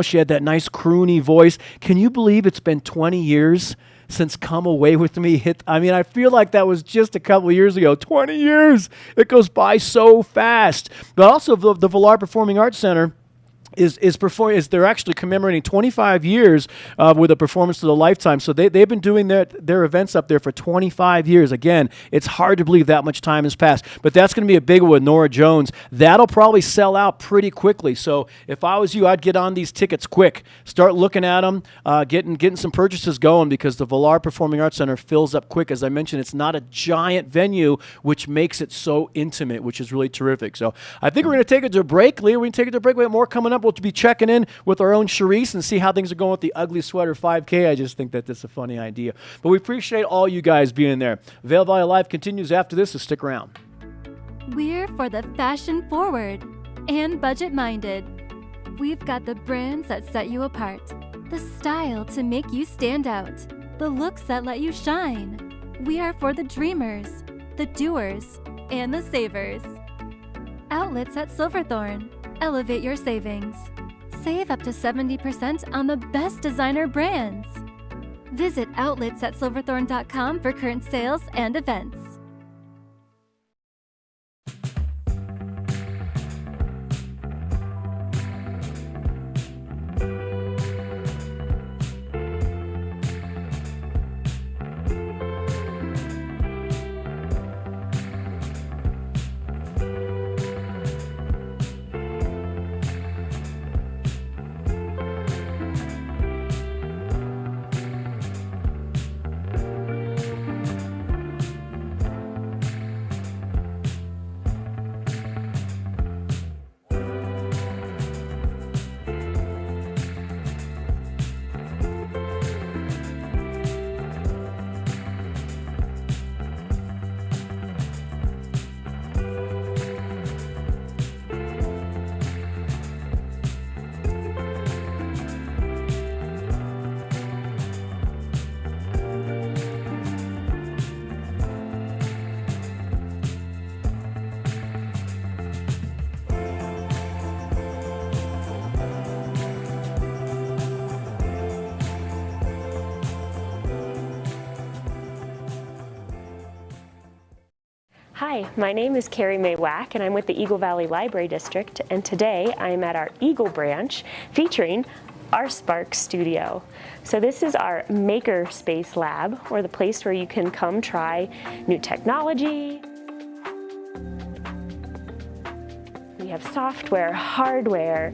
She had that nice croony voice. Can you believe it's been 20 years since Come Away With Me hit? I mean, I feel like that was just a couple of years ago. 20 years! It goes by so fast. But also, the Vail Performing Arts Center they're actually commemorating 25 years with a performance of the lifetime. So they've been doing their events up there for 25 years. Again, it's hard to believe that much time has passed. But that's going to be a big one with Nora Jones. That'll probably sell out pretty quickly. So if I was you, I'd get on these tickets quick. Start looking at them, getting some purchases going, because the Vail Performing Arts Center fills up quick. As I mentioned, it's not a giant venue, which makes it so intimate, which is really terrific. So I think we're going to take it to a break. Leah, we're going to take it to a break. We have more coming up. We'll be checking in with our own Charisse and see how things are going with the Ugly Sweater 5K. I just think that that's a funny idea. But we appreciate all you guys being there. Vail Valley Live continues after this, so stick around. We're for the fashion forward and budget minded. We've got the brands that set you apart, the style to make you stand out, the looks that let you shine. We are for the dreamers, the doers, and the savers. Outlets at Silverthorne. Elevate your savings. Save up to 70% on the best designer brands. Visit outletsatsilverthorne.com for current sales and events. Hi, my name is Carrie Mae Wack, and I'm with the Eagle Valley Library District, and today I'm at our Eagle branch featuring our Spark Studio. So this is our maker space lab, or the place where you can come try new technology. We have software, hardware,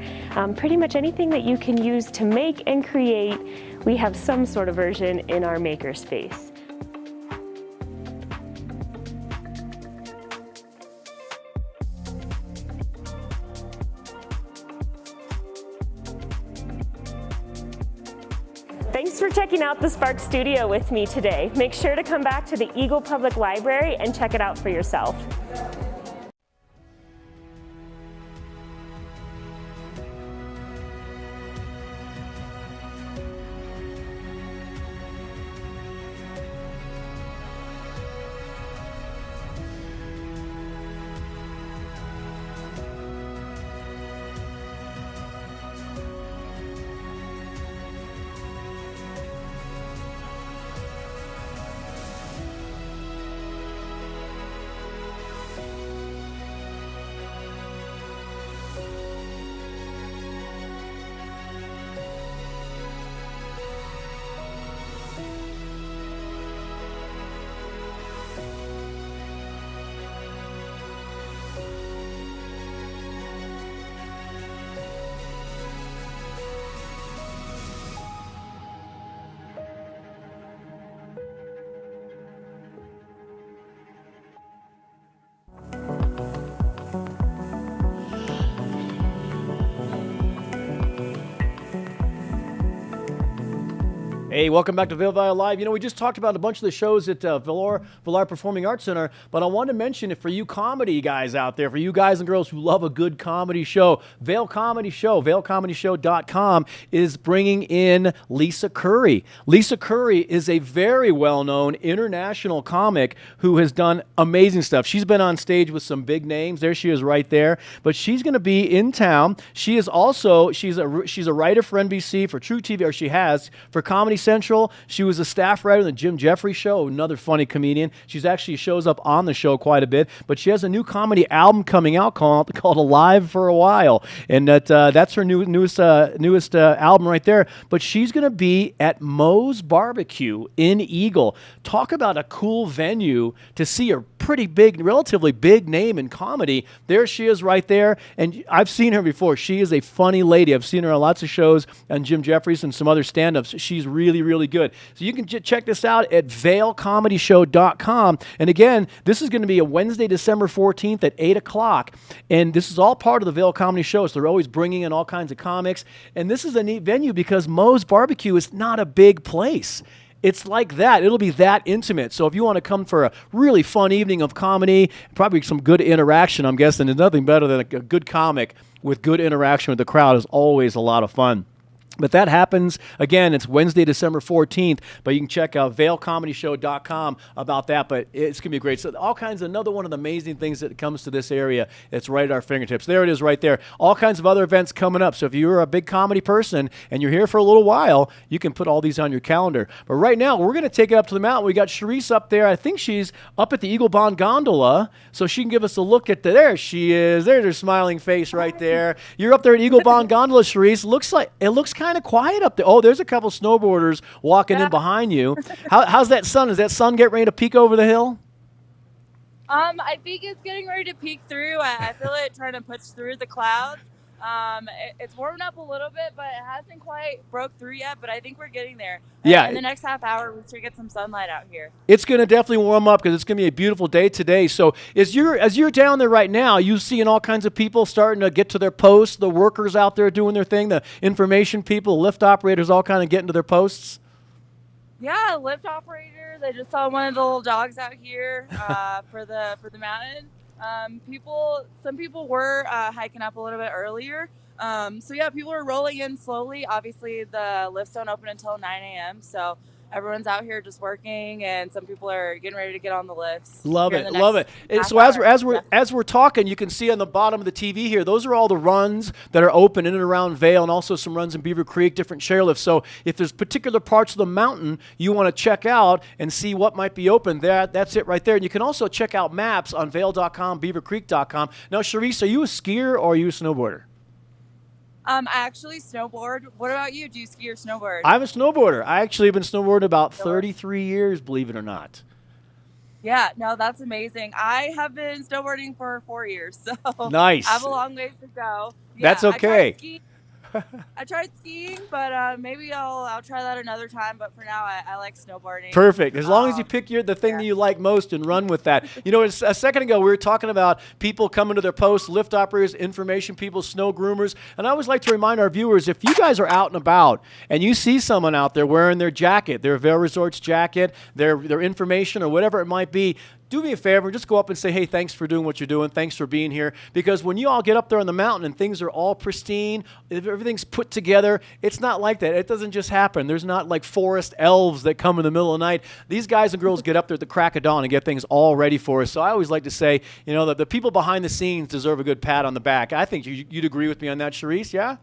pretty much anything that you can use to make and create. We have some sort of version in our maker space. Thanks for checking out the Spark Studio with me today. Make sure to come back to the Eagle Public Library and check it out for yourself. Hey, welcome back to Vail Valley Live. You know, we just talked about a bunch of the shows at Vail Performing Arts Center, but I wanted to mention it for you comedy guys out there, for you guys and girls who love a good comedy show. Vail Comedy Show, vailcomedyshow.com is bringing in Lisa Curry. Lisa Curry is a very well-known international comic who has done amazing stuff. She's been on stage with some big names. There she is right there. But she's going to be in town. She is also, she's a writer for NBC, for True TV, or she has, for Comedy Central. She was a staff writer in the Jim Jeffries Show, another funny comedian. She's actually shows up on the show quite a bit, but she has a new comedy album coming out called Alive for a While, and that's her newest album right there. But she's going to be at Moe's Barbecue in Eagle. Talk about a cool venue to see a pretty big, relatively big name in comedy. There she is right there, and I've seen her before. She is a funny lady. I've seen her on lots of shows on Jim Jeffries and some other stand-ups. She's really good. So you can check this out at vailcomedyshow.com. And again, this is going to be a Wednesday, December 14th at 8 o'clock. And this is all part of the Vail Comedy Show. So they're always bringing in all kinds of comics. And this is a neat venue because Moe's Barbecue is not a big place. It's like that. It'll be that intimate. So if you want to come for a really fun evening of comedy, probably some good interaction, I'm guessing there's nothing better than a good comic with good interaction with the crowd is always a lot of fun. But that happens, again, it's Wednesday, December 14th, but you can check out vailcomedyshow.com about that, but it's going to be great. So all kinds of, another one of the amazing things that comes to this area, it's right at our fingertips. There it is right there. All kinds of other events coming up. So if you're a big comedy person and you're here for a little while, you can put all these on your calendar. But right now, we're going to take it up to the mountain. We got Charisse up there. I think she's up at the Eagle Bond Gondola, so she can give us a look at there she is. There's her smiling face right there. You're up there at Eagle Bond Gondola, Charisse. It looks kind of quiet up there. Oh, there's a couple snowboarders walking in behind you. How's that sun? Is that sun getting ready to peek over the hill? I think it's getting ready to peek through. I feel it trying to push through the clouds. It's warming up a little bit, but it hasn't quite broke through yet, but I think we're getting there. Yeah. In the next half hour, we should get some sunlight out here. It's going to definitely warm up because it's going to be a beautiful day today. So as you're down there right now, you seeing all kinds of people starting to get to their posts, the workers out there doing their thing, the information people, the lift operators all kind of getting to their posts? Yeah, lift operators. I just saw one of the little dogs out here for the mountain. Some people were hiking up a little bit earlier. So yeah, people are rolling in slowly. Obviously, the lifts don't open until 9 a.m. So everyone's out here just working, and some people are getting ready to get on the lifts. Love here in it, the love it. next And half so as hour. we're talking, you can see on the bottom of the TV here, those are all the runs that are open in and around Vail, and also some runs in Beaver Creek, different chairlifts. So if there's particular parts of the mountain you want to check out and see what might be open, that's it right there. And you can also check out maps on vail.com, beavercreek.com. Now, Charisse, are you a skier or are you a snowboarder? I actually snowboard. What about you? Do you ski or snowboard? I'm a snowboarder. I actually have been snowboarding about 33 years, believe it or not. Yeah, no, that's amazing. I have been snowboarding for 4 years, so Nice. I have a long ways to go. That's okay. I tried skiing, but maybe I'll try that another time. But for now, I like snowboarding. Perfect. As long as you pick the thing that you like most and run with that. You know, a second ago we were talking about people coming to their posts, lift operators, information people, snow groomers. And I always like to remind our viewers, if you guys are out and about and you see someone out there wearing their jacket, their Vail Resorts jacket, their information or whatever it might be, do me a favor, just go up and say, hey, thanks for doing what you're doing. Thanks for being here. Because when you all get up there on the mountain and things are all pristine, if everything's put together, it's not like that. It doesn't just happen. There's not like forest elves that come in the middle of the night. These guys and girls get up there at the crack of dawn and get things all ready for us. So I always like to say, you know, that the people behind the scenes deserve a good pat on the back. I think you'd agree with me on that, Charisse, yeah?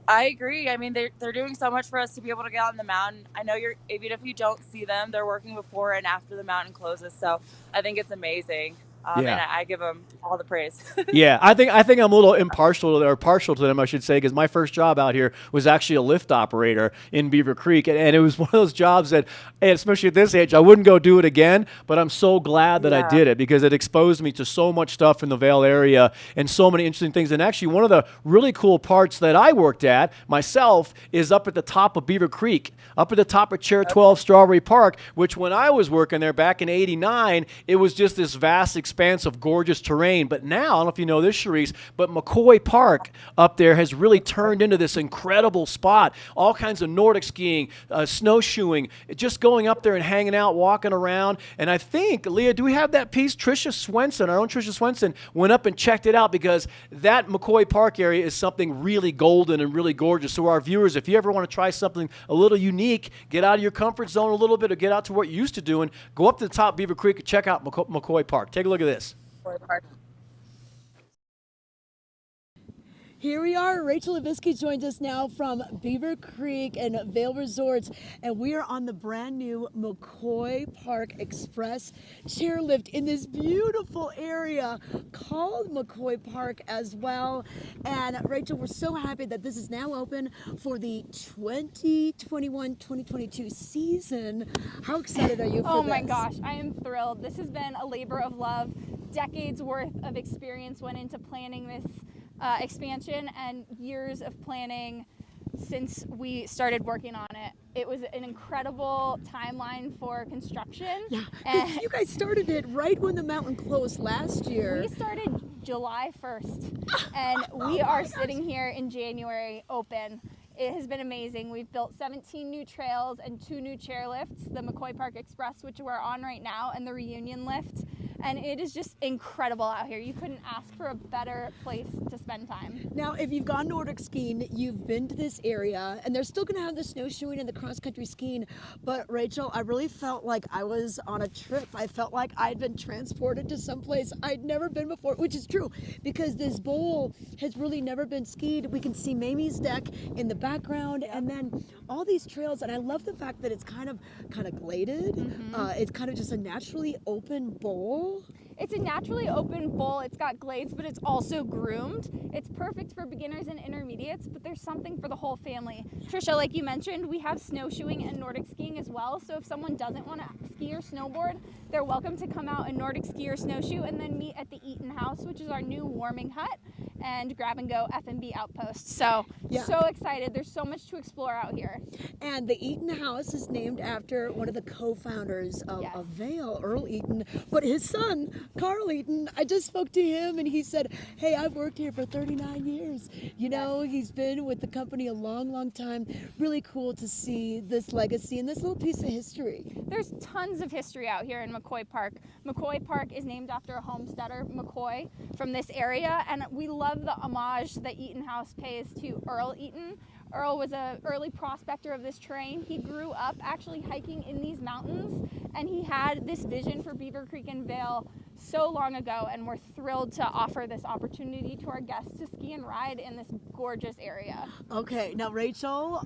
I agree. I mean, they're doing so much for us to be able to get on the mountain. I know even if you don't see them, they're working before and after the mountain closes. So I think it's amazing. And I give them all the praise. Yeah, I think I'm a little partial to them, I should say, because my first job out here was actually a lift operator in Beaver Creek, and it was one of those jobs that, and especially at this age, I wouldn't go do it again. But I'm so glad that I did it because it exposed me to so much stuff in the Vail area and so many interesting things. And actually, one of the really cool parts that I worked at myself is up at the top of Beaver Creek, up at the top of Chair 12 Strawberry Park, which when I was working there back in '89, it was just this vast expanse of gorgeous terrain. But now, I don't know if you know this, Charisse, but McCoy Park up there has really turned into this incredible spot. All kinds of Nordic skiing, snowshoeing, just going up there and hanging out, walking around. And I think, Leah, do we have that piece? Tricia Swenson, our own Tricia Swenson, went up and checked it out because that McCoy Park area is something really golden and really gorgeous. So our viewers, if you ever want to try something a little unique, get out of your comfort zone a little bit or get out to what you're used to doing, go up to the top of Beaver Creek and check out McCoy Park. Take a look at this. Here we are. Rachel Levisky joins us now from Beaver Creek and Vail Resorts, and we are on the brand new McCoy Park Express chairlift in this beautiful area called McCoy Park as well. And Rachel, we're so happy that this is now open for the 2021-2022 season. How excited are you for this? Oh my gosh, I am thrilled. This has been a labor of love. Decades worth of experience went into planning this expansion and years of planning since we started working on it. It was an incredible timeline for construction. Yeah, and you guys started it right when the mountain closed last year. We started July 1st and we are sitting here in January open. It has been amazing. We've built 17 new trails and 2 new chairlifts, the McCoy Park Express, which we're on right now, and the Reunion Lift. And it is just incredible out here. You couldn't ask for a better place to spend time. Now, if you've gone Nordic skiing, you've been to this area, and they're still going to have the snowshoeing and the cross-country skiing. But Rachel, I really felt like I was on a trip. I felt like I'd been transported to someplace I'd never been before, which is true, because this bowl has really never been skied. We can see Mamie's deck in the background, and then all these trails. And I love the fact that it's kind of gladed. It's kind of just a naturally open bowl. It's a naturally open bowl. It's got glades, but it's also groomed. It's perfect for beginners and intermediates, but there's something for the whole family. Trisha, like you mentioned, we have snowshoeing and Nordic skiing as well. So if someone doesn't want to ski or snowboard, they're welcome to come out and Nordic ski or snowshoe and then meet at the Eaton House, which is our new warming hut and grab and go F&B outpost. So, so excited. There's so much to explore out here. And the Eaton House is named after one of the co-founders of Vail, Earl Eaton, but his son, Carl Eaton, I just spoke to him and he said, hey, I've worked here for 39 years. You know, he's been with the company a long, long time. Really cool to see this legacy and this little piece of history. There's tons of history out here in McCoy Park. McCoy Park is named after a homesteader, McCoy, from this area, and we love the homage that Eaton House pays to Earl Eaton. Earl was an early prospector of this terrain. He grew up actually hiking in these mountains, and he had this vision for Beaver Creek and Vail so long ago, and we're thrilled to offer this opportunity to our guests to ski and ride in this gorgeous area. Okay, now Rachel,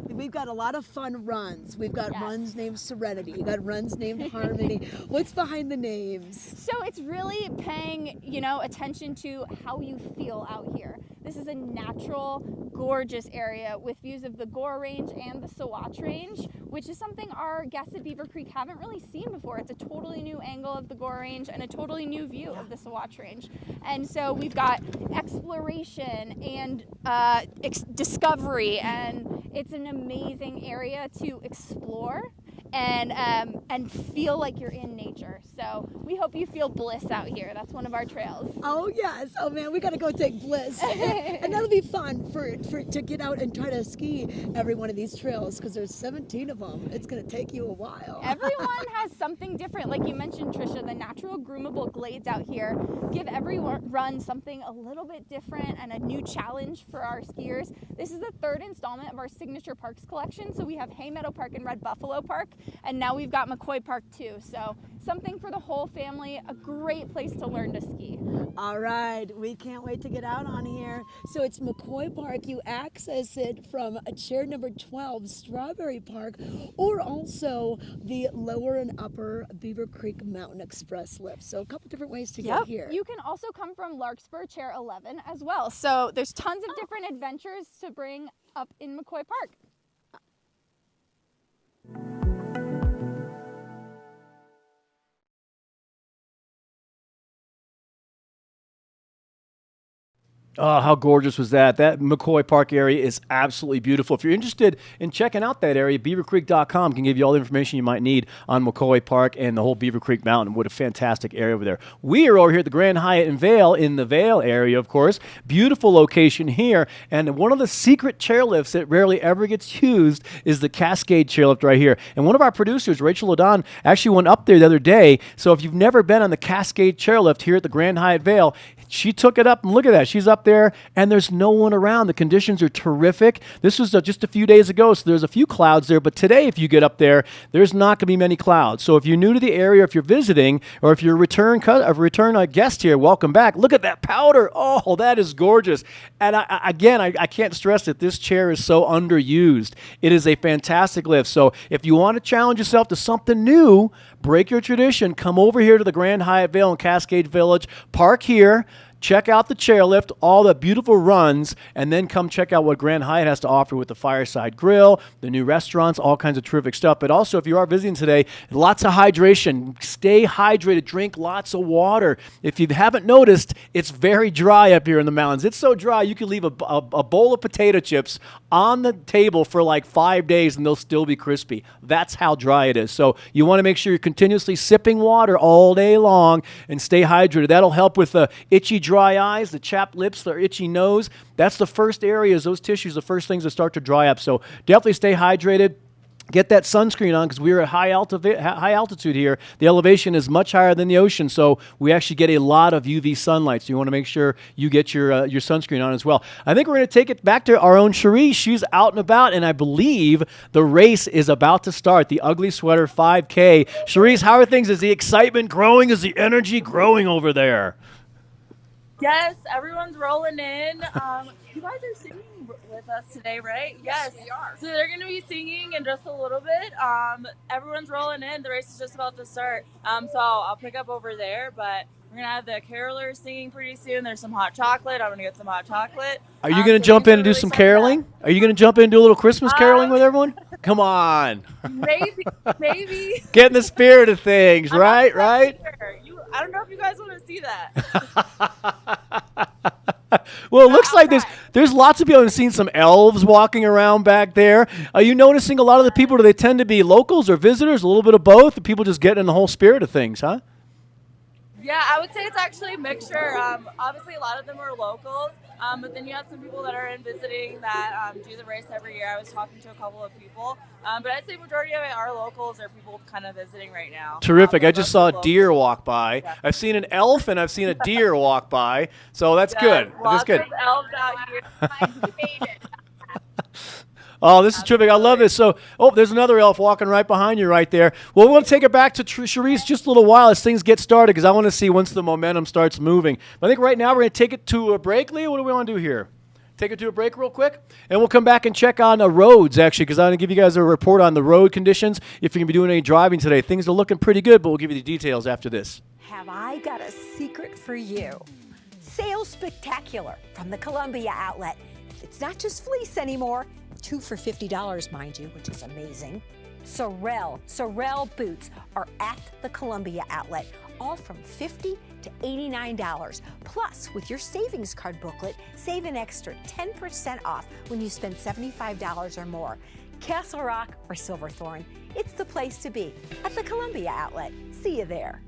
we've got a lot of fun runs. We've got runs named Serenity, we've got runs named Harmony. What's behind the names? So it's really paying, attention to how you feel out here. This is a natural, gorgeous area with views of the Gore Range and the Sawatch Range, which is something our guests at Beaver Creek haven't really seen before. It's a totally new angle of the Gore Range and a totally new view of the Sawatch Range. And so we've got exploration and discovery, and it's an amazing area to explore and feel like you're in nature. So we hope you feel bliss out here. That's one of our trails. Oh yes. Oh man, we gotta go take bliss. And that'll be fun to get out and try to ski every one of these trails, because there's 17 of them. It's gonna take you a while. Everyone has something different. Like you mentioned, Trisha, the natural groomable glades out here give every run something a little bit different and a new challenge for our skiers. This is the third installment of our signature parks collection. So we have Hay Meadow Park and Red Buffalo Park, and now we've got McCoy Park too. So something for the whole family, a great place to learn to ski. All right, we can't wait to get out on here. So it's McCoy Park. You access it from chair number 12, Strawberry Park, or also the lower and upper Beaver Creek Mountain Express lift. So a couple different ways to get here. You can also come from Larkspur chair 11 as well. So there's tons of different adventures to bring up in McCoy Park. Oh, how gorgeous was that? That McCoy Park area is absolutely beautiful. If you're interested in checking out that area, beavercreek.com can give you all the information you might need on McCoy Park and the whole Beaver Creek Mountain. What a fantastic area over there. We are over here at the Grand Hyatt in Vail, in the Vail area, of course. Beautiful location here. And one of the secret chairlifts that rarely ever gets used is the Cascade chairlift right here. And one of our producers, Rachel Ladon, actually went up there the other day. So if you've never been on the Cascade chairlift here at the Grand Hyatt Vail, she took it up, and look at that. She's up there, and there's no one around. The conditions are terrific. This was just a few days ago, so there's a few clouds there. But today, if you get up there, there's not going to be many clouds. So if you're new to the area, if you're visiting, or if you're a return guest here, welcome back. Look at that powder. Oh, that is gorgeous. And I can't stress that this chair is so underused. It is a fantastic lift. So if you want to challenge yourself to something new, break your tradition, come over here to the Grand Hyatt Vail in Cascade Village, park here, check out the chairlift, all the beautiful runs, and then come check out what Grand Hyatt has to offer with the Fireside Grill, the new restaurants, all kinds of terrific stuff. But also, if you are visiting today, lots of hydration. Stay hydrated. Drink lots of water. If you haven't noticed, it's very dry up here in the mountains. It's so dry, you can leave a bowl of potato chips on the table for like 5 days, and they'll still be crispy. That's how dry it is. So you want to make sure you're continuously sipping water all day long and stay hydrated. That'll help with the itchy, dry eyes, the chapped lips, the itchy nose. That's the first areas, those tissues, the first things that start to dry up. So definitely stay hydrated. Get that sunscreen on, because we're at high altitude here. The elevation is much higher than the ocean, so we actually get a lot of UV sunlight. So you want to make sure you get your sunscreen on as well. I think we're going to take it back to our own Cherie. She's out and about, and I believe the race is about to start, the Ugly Sweater 5K. Cherie, how are things? Is the excitement growing? Is the energy growing over there? Yes, everyone's rolling in. You guys are singing with us today, right? Yes, we are. So they're going to be singing in just a little bit. Everyone's rolling in. The race is just about to start. So I'll pick up over there, but we're going to have the carolers singing pretty soon. There's some hot chocolate. I'm going to get some hot chocolate. Are you going to jump in and do some caroling? Are you going to jump in and do a little Christmas caroling with everyone? Come on. Maybe. Get in the spirit of things, right? I don't know if you guys want to see that. Well, it looks like there's lots of people. I've seen some elves walking around back there. Are you noticing a lot of the people, do they tend to be locals or visitors, a little bit of both? Or people just getting in the whole spirit of things, huh? Yeah, I would say it's actually a mixture. Obviously, a lot of them are locals, but then you have some people that are in visiting that do the race every year. I was talking to a couple of people, but I'd say majority of it are locals or people kind of visiting right now. Terrific. I just saw a deer walk by. Yeah. I've seen an elf and I've seen a deer walk by, so that's good. Lots of elves out here. Oh, this is terrific. I love this. So, there's another elf walking right behind you right there. Well, we'll take it back to Charisse just a little while as things get started because I want to see once the momentum starts moving. But I think right now we're going to take it to a break. Leah, what do we want to do here? Take it to a break real quick, and we'll come back and check on roads, actually, because I'm going to give you guys a report on the road conditions. If you're going to be doing any driving today, things are looking pretty good, but we'll give you the details after this. Have I got a secret for you? Sales Spectacular from the Columbia outlet. It's not just fleece anymore. 2 for $50, mind you, which is amazing. Sorel boots are at the Columbia outlet, all from $50 to $89. Plus, with your savings card booklet, save an extra 10% off when you spend $75 or more. Castle Rock or Silverthorne, it's the place to be at the Columbia outlet. See you there.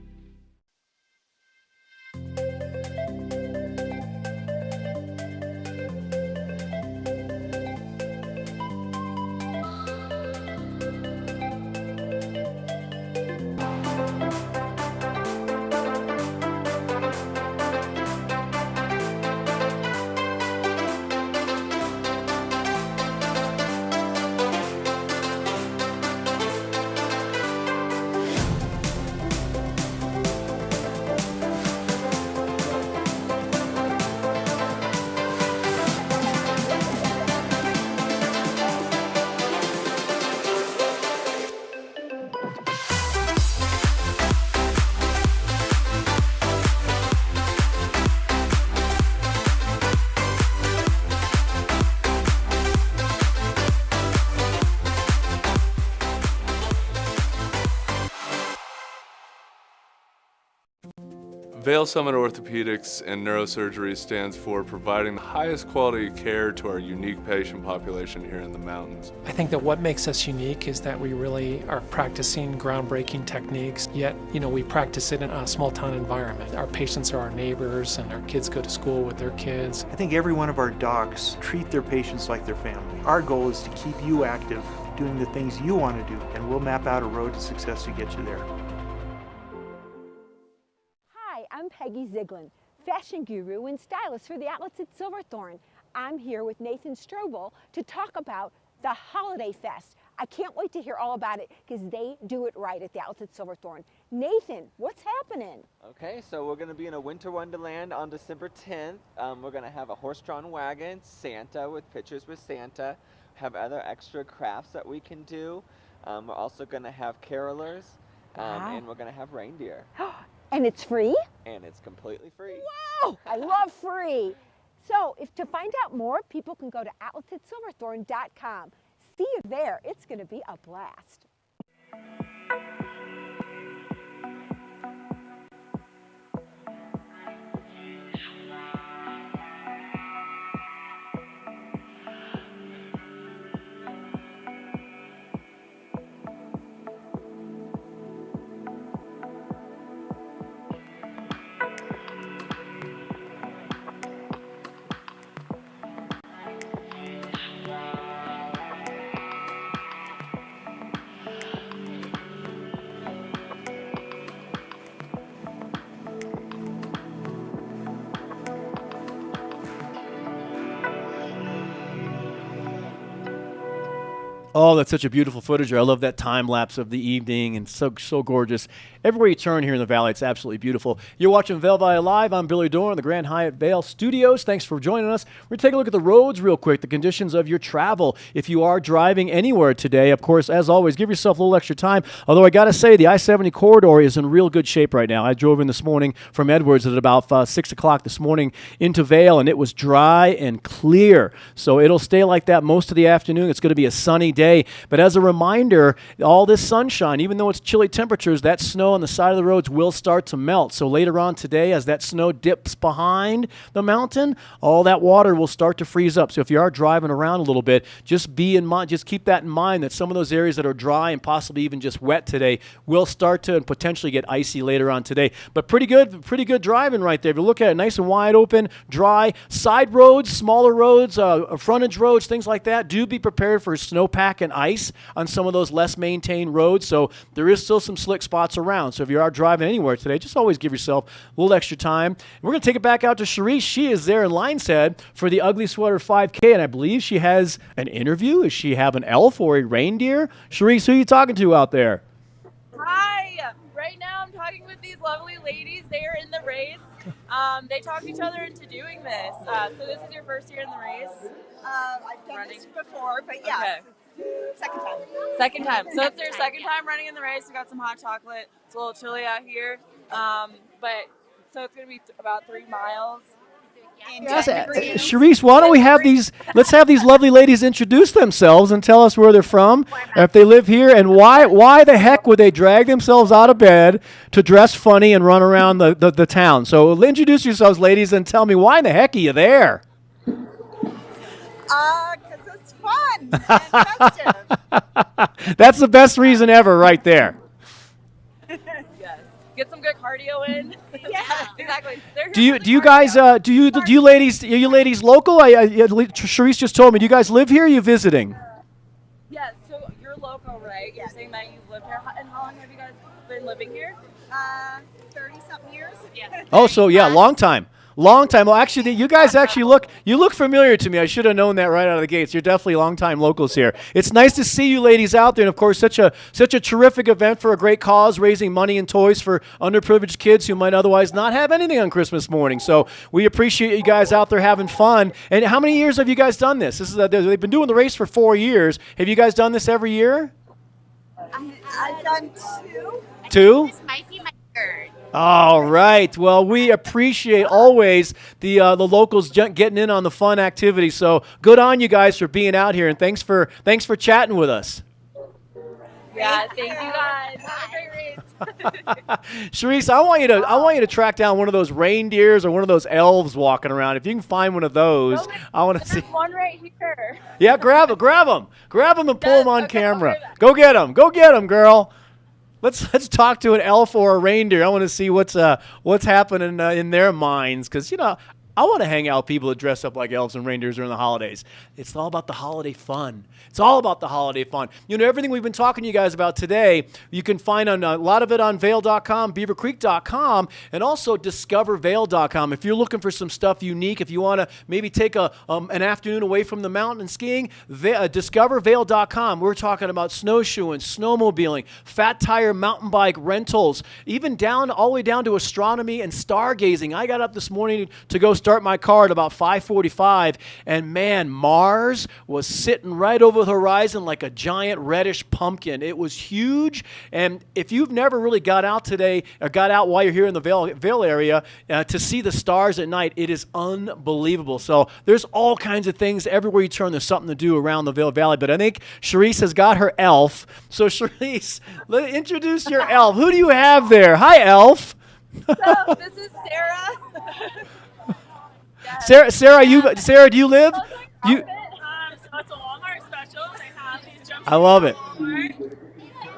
Vail Summit Orthopedics and Neurosurgery stands for providing the highest quality care to our unique patient population here in the mountains. I think that what makes us unique is that we really are practicing groundbreaking techniques, yet, we practice it in a small town environment. Our patients are our neighbors and our kids go to school with their kids. I think every one of our docs treat their patients like their family. Our goal is to keep you active, doing the things you want to do, and we'll map out a road to success to get you there. I'm Peggy Ziegler, fashion guru and stylist for the outlets at Silverthorne. I'm here with Nathan Strobel to talk about the Holiday Fest. I can't wait to hear all about it because they do it right at the outlets at Silverthorne. Nathan, what's happening? Okay, so we're going to be in a winter wonderland on December 10th. We're going to have a horse-drawn wagon, Santa with pictures with Santa, have other extra crafts that we can do. We're also going to have carolers, and we're going to have reindeer. And it's free? And it's completely free. Wow! I love free. So to find out more, people can go to outletsilverthorne.com. See you there. It's going to be a blast. Oh, that's such a beautiful footage. I love that time lapse of the evening, and so gorgeous. Everywhere you turn here in the valley, it's absolutely beautiful. You're watching Vail Valley Live. I'm Billy Dorn, the Grand Hyatt Vail Studios. Thanks for joining us. We're going to take a look at the roads real quick, the conditions of your travel. If you are driving anywhere today, of course, as always, give yourself a little extra time. Although I got to say, the I-70 corridor is in real good shape right now. I drove in this morning from Edwards at about 6 o'clock this morning into Vail, and it was dry and clear. So it'll stay like that most of the afternoon. It's going to be a sunny day. But as a reminder, all this sunshine, even though it's chilly temperatures, that snow on the side of the roads will start to melt. So later on today, as that snow dips behind the mountain, all that water will start to freeze up. So if you are driving around a little bit, just keep that in mind that some of those areas that are dry and possibly even just wet today will start to and potentially get icy later on today. But pretty good driving right there. If you look at it, nice and wide open, dry. Side roads, smaller roads, frontage roads, things like that. Do be prepared for snowpack pack and ice on some of those less maintained roads. So there is still some slick spots around. So if you are driving anywhere today, just always give yourself a little extra time. We're going to take it back out to Cherise. She is there in Lionshead for the Ugly Sweater 5K, and I believe she has an interview. Does she have an elf or a reindeer? Cherise, who are you talking to out there? Hi. Right now I'm talking with these lovely ladies. They are in the race. They talked each other into doing this. So this is your first year in the race? I've done this before, but yes, second time. Second time. So it's their second time running in the race. We got some hot chocolate. It's a little chilly out here. But so it's going to be about 3 miles. Cherise, why don't we have let's have these lovely ladies introduce themselves and tell us where they're from, if they live here, and why the heck would they drag themselves out of bed to dress funny and run around the town. So introduce yourselves, ladies, and tell me why in the heck are you there? Because it's fun and festive. That's the best reason ever right there. Yes. Get some good cardio in. Yeah, exactly. Do you guys are you ladies local? Cherise just told me. Do you guys live here? Or are you visiting? Yes. So you're local, right? You're saying that you've lived here. And how long have you guys been living here? 30-something years. Yeah. Oh, so yeah, long time. Long time. Well, actually, you guys actually look familiar to me. I should have known that right out of the gates. You're definitely long-time locals here. It's nice to see you ladies out there, and of course, such a terrific event for a great cause, raising money and toys for underprivileged kids who might otherwise not have anything on Christmas morning. So we appreciate you guys out there having fun. And how many years have you guys done this? They've been doing the race for 4 years. Have you guys done this every year? I've done 2. 2? This might be my 3rd. All right. Well, we appreciate always the locals getting in on the fun activity. So good on you guys for being out here, and thanks for chatting with us. Yeah, thank you guys. Have a great race. Cherise, I want you to track down one of those reindeers or one of those elves walking around. If you can find one of those, I want to see. There's one right here. Yeah, grab them and pull them on camera. Go get them, girl. Let's talk to an elf or a reindeer. I want to see what's happening in their minds, because I want to hang out with people that dress up like elves and reindeers during the holidays. It's all about the holiday fun. It's all about the holiday fun. Everything we've been talking to you guys about today, you can find on a lot of it on Vail.com, beavercreek.com, and also discovervail.com. If you're looking for some stuff unique, if you want to maybe take an afternoon away from the mountain and skiing, discovervail.com. We're talking about snowshoeing, snowmobiling, fat tire mountain bike rentals, even all the way down to astronomy and stargazing. I got up this morning to go start my car at about 5:45, and man, Mars was sitting right over the horizon like a giant reddish pumpkin. It was huge, and if you've never really got out today, or got out while you're here in the Vail area to see the stars at night, it is unbelievable. So there's all kinds of things everywhere you turn. There's something to do around the Vail Valley, but I think Cherise has got her elf. So Cherise, introduce your elf. Who do you have there? Hi, elf. So this is Sarah. Sarah, do you live? So it's a Walmart special. They have these jumpsuits. I love it.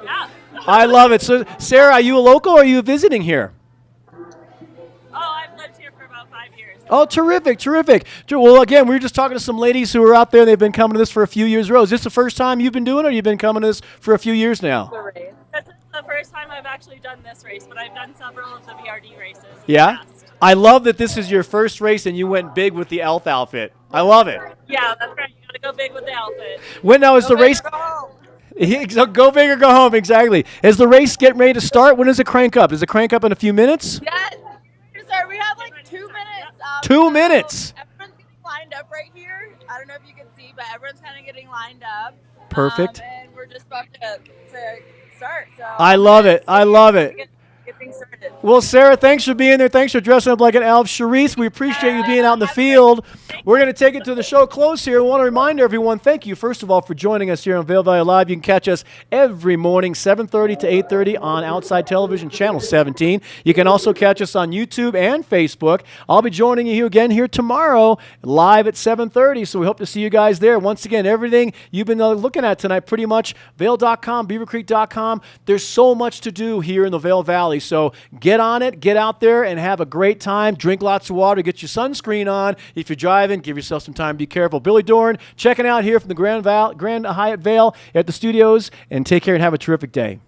Yeah. I love it. So, Sarah, are you a local or are you visiting here? Oh, I've lived here for about 5 years. Oh, terrific. Well, again, we were just talking to some ladies who are out there. They've been coming to this for a few years. Is this the first time you've been doing it, or you've been coming to this for a few years now? This is the first time I've actually done this race, but I've done several of the VRD races. Yeah? I love that this is your first race and you went big with the elf outfit. I love it. Yeah, that's right. You got to go big with the outfit. When now is the race? So go big or go home, exactly. Is the race getting ready to start? When does it crank up? Does it crank up in a few minutes? Yes, sir. We have like 2 minutes. 2 minutes. Everyone's getting lined up right here. I don't know if you can see, but everyone's kind of getting lined up. Perfect. And we're just about to start. So I love it. Get things started. Well, Sarah, thanks for being there. Thanks for dressing up like an elf. Cherise, we appreciate you being out in the field. We're going to take it to the show close here. I want to remind everyone, thank you, first of all, for joining us here on Vail Valley Live. You can catch us every morning, 7:30 to 8:30 on Outside Television, Channel 17. You can also catch us on YouTube and Facebook. I'll be joining you again here tomorrow, live at 7:30, so we hope to see you guys there. Once again, everything you've been looking at tonight, pretty much, Vail.com, beavercreek.com. There's so much to do here in the Vail Valley, so So get on it, get out there, and have a great time. Drink lots of water, get your sunscreen on. If you're driving, give yourself some time, be careful. Billy Dorn checking out here from the Grand Hyatt Vail at the studios, and take care and have a terrific day.